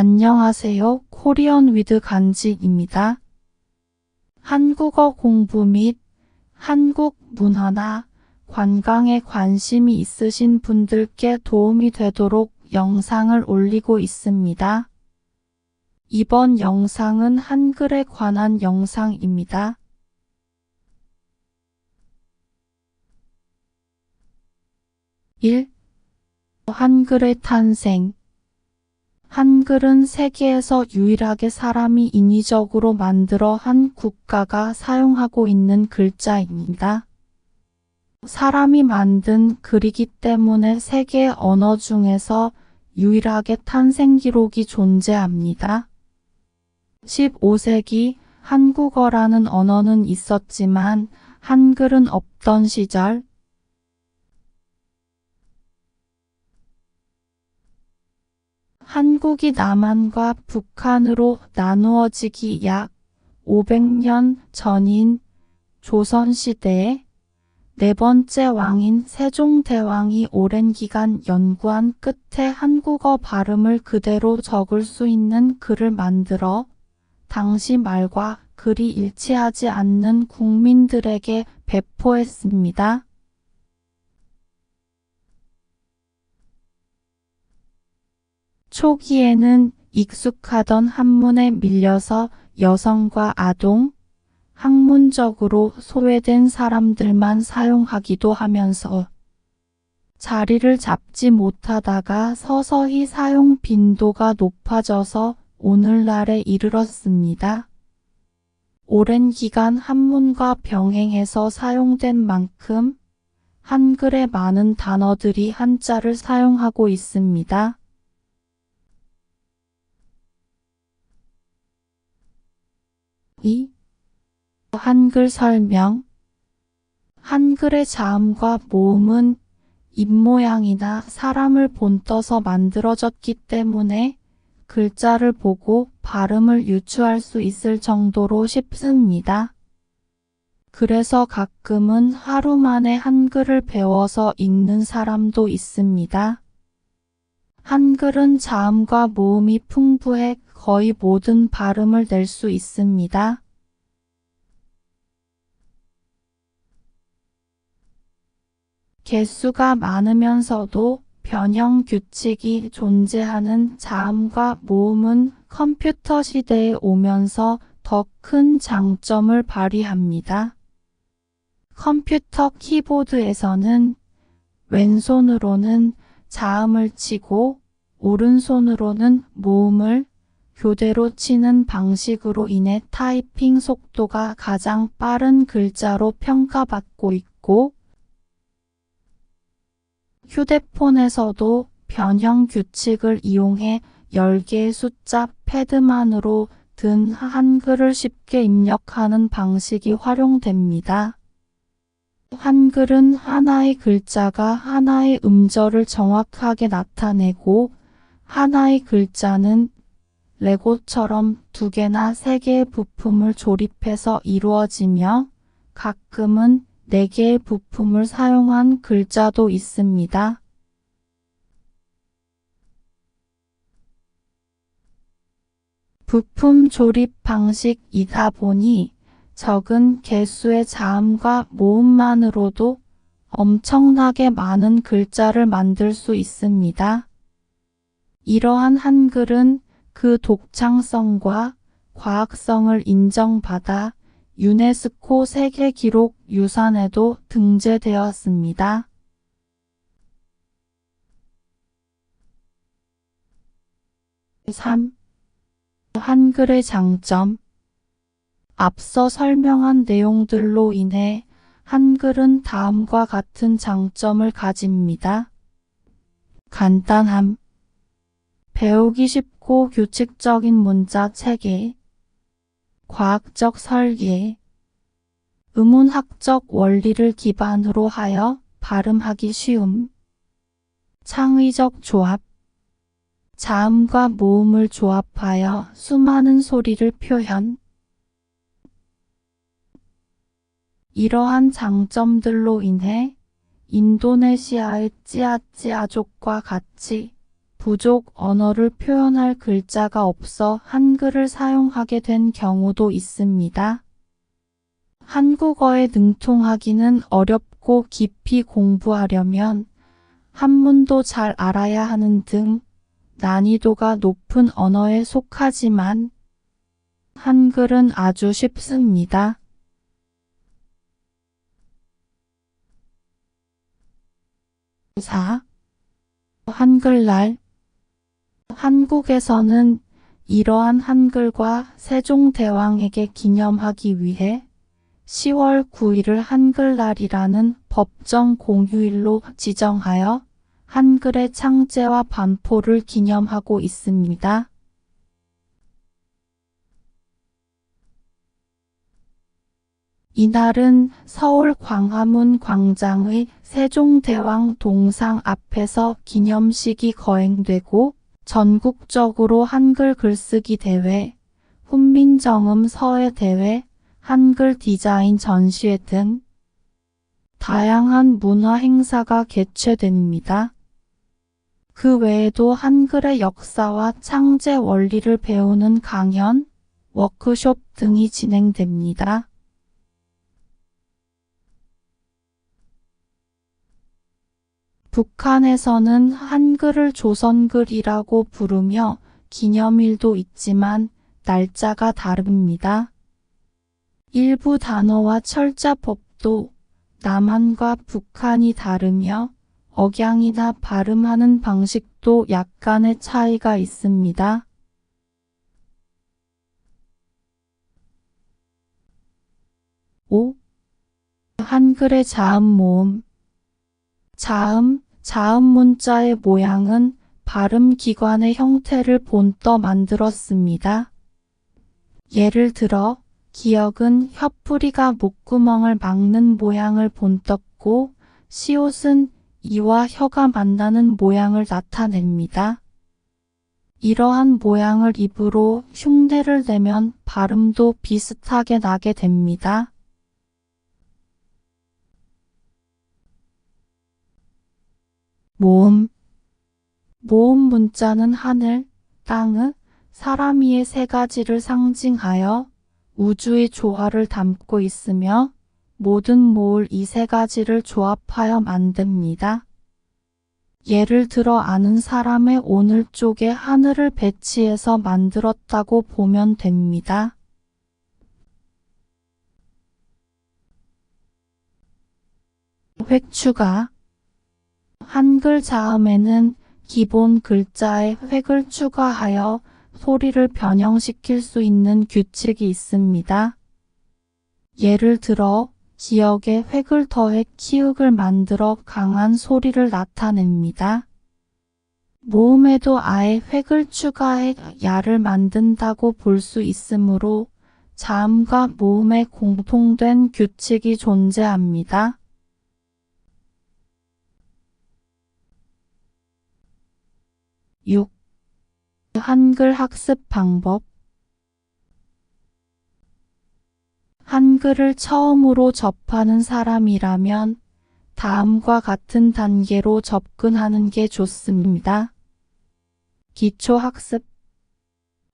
안녕하세요. 코리안 위드 간지입니다. 한국어 공부 및 한국 문화나 관광에 관심이 있으신 분들께 도움이 되도록 영상을 올리고 있습니다. 이번 영상은 한글에 관한 영상입니다. 1. 한글의 탄생. 한글은 세계에서 유일하게 사람이 인위적으로 만들어 한 국가가 사용하고 있는 글자입니다. 사람이 만든 글이기 때문에 세계 언어 중에서 유일하게 탄생 기록이 존재합니다. 15세기 한국어라는 언어는 있었지만 한글은 없던 시절, 한국이 남한과 북한으로 나누어지기 약 500년 전인 조선시대에 네 번째 왕인 세종대왕이 오랜 기간 연구한 끝에 한국어 발음을 그대로 적을 수 있는 글을 만들어 당시 말과 글이 일치하지 않는 국민들에게 배포했습니다. 초기에는 익숙하던 한문에 밀려서 여성과 아동, 학문적으로 소외된 사람들만 사용하기도 하면서 자리를 잡지 못하다가 서서히 사용 빈도가 높아져서 오늘날에 이르렀습니다. 오랜 기간 한문과 병행해서 사용된 만큼 한글의 많은 단어들이 한자를 사용하고 있습니다. 2. 한글 설명. 한글의 자음과 모음은 입모양이나 사람을 본떠서 만들어졌기 때문에 글자를 보고 발음을 유추할 수 있을 정도로 쉽습니다. 그래서 가끔은 하루 만에 한글을 배워서 읽는 사람도 있습니다. 한글은 자음과 모음이 풍부해 거의 모든 발음을 낼 수 있습니다. 개수가 많으면서도 변형 규칙이 존재하는 자음과 모음은 컴퓨터 시대에 오면서 더 큰 장점을 발휘합니다. 컴퓨터 키보드에서는 왼손으로는 자음을 치고 오른손으로는 모음을 교대로 치는 방식으로 인해 타이핑 속도가 가장 빠른 글자로 평가받고 있고, 휴대폰에서도 변형 규칙을 이용해 10개의 숫자 패드만으로 든 한글을 쉽게 입력하는 방식이 활용됩니다. 한글은 하나의 글자가 하나의 음절을 정확하게 나타내고 하나의 글자는 레고처럼 2개나 3개의 부품을 조립해서 이루어지며 가끔은 4개의 부품을 사용한 글자도 있습니다. 부품 조립 방식이다 보니 적은 개수의 자음과 모음만으로도 엄청나게 많은 글자를 만들 수 있습니다. 이러한 한글은 그 독창성과 과학성을 인정받아 유네스코 세계기록 유산에도 등재되었습니다. 3. 한글의 장점. 앞서 설명한 내용들로 인해 한글은 다음과 같은 장점을 가집니다. 간단함. 배우기 쉽고 규칙적인 문자 체계. 과학적 설계. 음운학적 원리를 기반으로 하여 발음하기 쉬움. 창의적 조합. 자음과 모음을 조합하여 수많은 소리를 표현. 이러한 장점들로 인해 인도네시아의 찌아찌아족과 같이 부족 언어를 표현할 글자가 없어 한글을 사용하게 된 경우도 있습니다. 한국어에 능통하기는 어렵고 깊이 공부하려면 한문도 잘 알아야 하는 등 난이도가 높은 언어에 속하지만 한글은 아주 쉽습니다. 4. 한글날. 한국에서는 이러한 한글과 세종대왕에게 기념하기 위해 10월 9일을 한글날이라는 법정 공휴일로 지정하여 한글의 창제와 반포를 기념하고 있습니다. 이날은 서울 광화문 광장의 세종대왕 동상 앞에서 기념식이 거행되고 전국적으로 한글 글쓰기 대회, 훈민정음 서예 대회, 한글 디자인 전시회 등 다양한 문화 행사가 개최됩니다. 그 외에도 한글의 역사와 창제 원리를 배우는 강연, 워크숍 등이 진행됩니다. 북한에서는 한글을 조선글이라고 부르며 기념일도 있지만 날짜가 다릅니다. 일부 단어와 철자법도 남한과 북한이 다르며 억양이나 발음하는 방식도 약간의 차이가 있습니다. 5. 한글의 자음 모음. 자음 문자의 모양은 발음 기관의 형태를 본떠 만들었습니다. 예를 들어 기역은 혀뿌리가 목구멍을 막는 모양을 본떴고 시옷은 이와 혀가 만나는 모양을 나타냅니다. 이러한 모양을 입으로 흉내를 내면 발음도 비슷하게 나게 됩니다. 모음. 모음 문자는 하늘, 땅의, 사람 이의 세 가지를 상징하여 우주의 조화를 담고 있으며 모든 모을 이 세 가지를 조합하여 만듭니다. 예를 들어 아는 사람의 오늘 쪽에 하늘을 배치해서 만들었다고 보면 됩니다. 획추가. 한글 자음에는 기본 글자에 획을 추가하여 소리를 변형시킬 수 있는 규칙이 있습니다. 예를 들어 기역에 획을 더해 키읔을 만들어 강한 소리를 나타냅니다. 모음에도 아예 획을 추가해 야를 만든다고 볼 수 있으므로 자음과 모음에 공통된 규칙이 존재합니다. 6. 한글 학습 방법. 한글을 처음으로 접하는 사람이라면 다음과 같은 단계로 접근하는 게 좋습니다. 기초학습.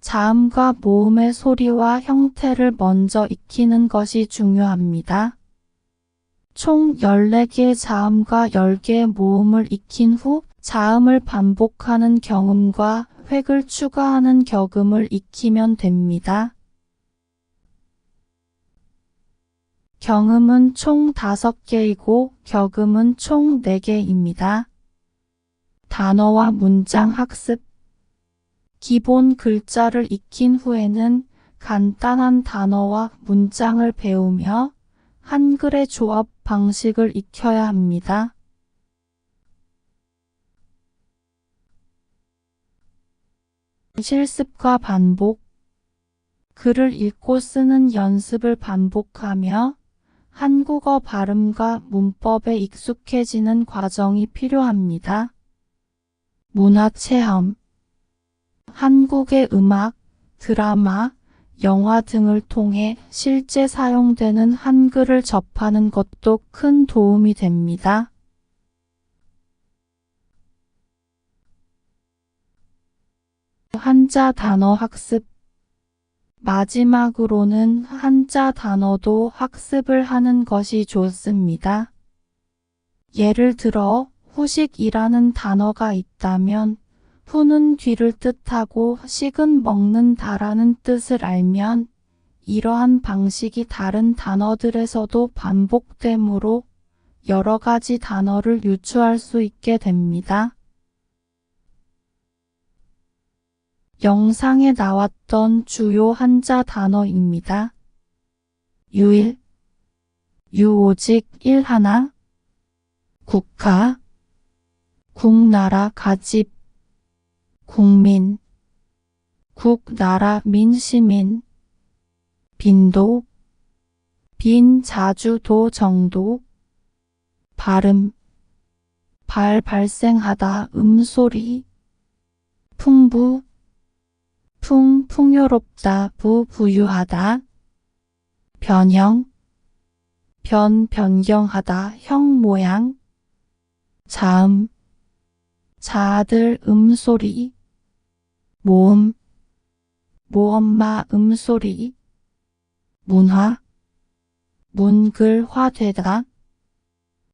자음과 모음의 소리와 형태를 먼저 익히는 것이 중요합니다. 총 14개의 자음과 10개의 모음을 익힌 후 자음을 반복하는 경음과 획을 추가하는 격음을 익히면 됩니다. 경음은 총 5개이고 격음은 총 4개입니다. 단어와 문장 학습. 기본 글자를 익힌 후에는 간단한 단어와 문장을 배우며 한글의 조합 방식을 익혀야 합니다. 실습과 반복. 글을 읽고 쓰는 연습을 반복하며 한국어 발음과 문법에 익숙해지는 과정이 필요합니다. 문화체험. 한국의 음악, 드라마, 영화 등을 통해 실제 사용되는 한글을 접하는 것도 큰 도움이 됩니다. 한자 단어 학습. 마지막으로는 한자 단어도 학습을 하는 것이 좋습니다. 예를 들어 후식이라는 단어가 있다면 후는 뒤를 뜻하고 식은 먹는다라는 뜻을 알면 이러한 방식이 다른 단어들에서도 반복되므로 여러 가지 단어를 유추할 수 있게 됩니다. 영상에 나왔던 주요 한자 단어입니다. 유일, 유오직 일하나, 국가, 국나라 가집, 국민, 국나라 민시민, 빈도, 빈 자주도 정도, 발음, 발 발생하다 음소리, 풍부, 풍 풍요롭다 부 부유하다, 변형, 변 변경하다 형 모양, 자음, 자아들 음소리, 모음, 모엄마 음소리, 문화, 문글화되다,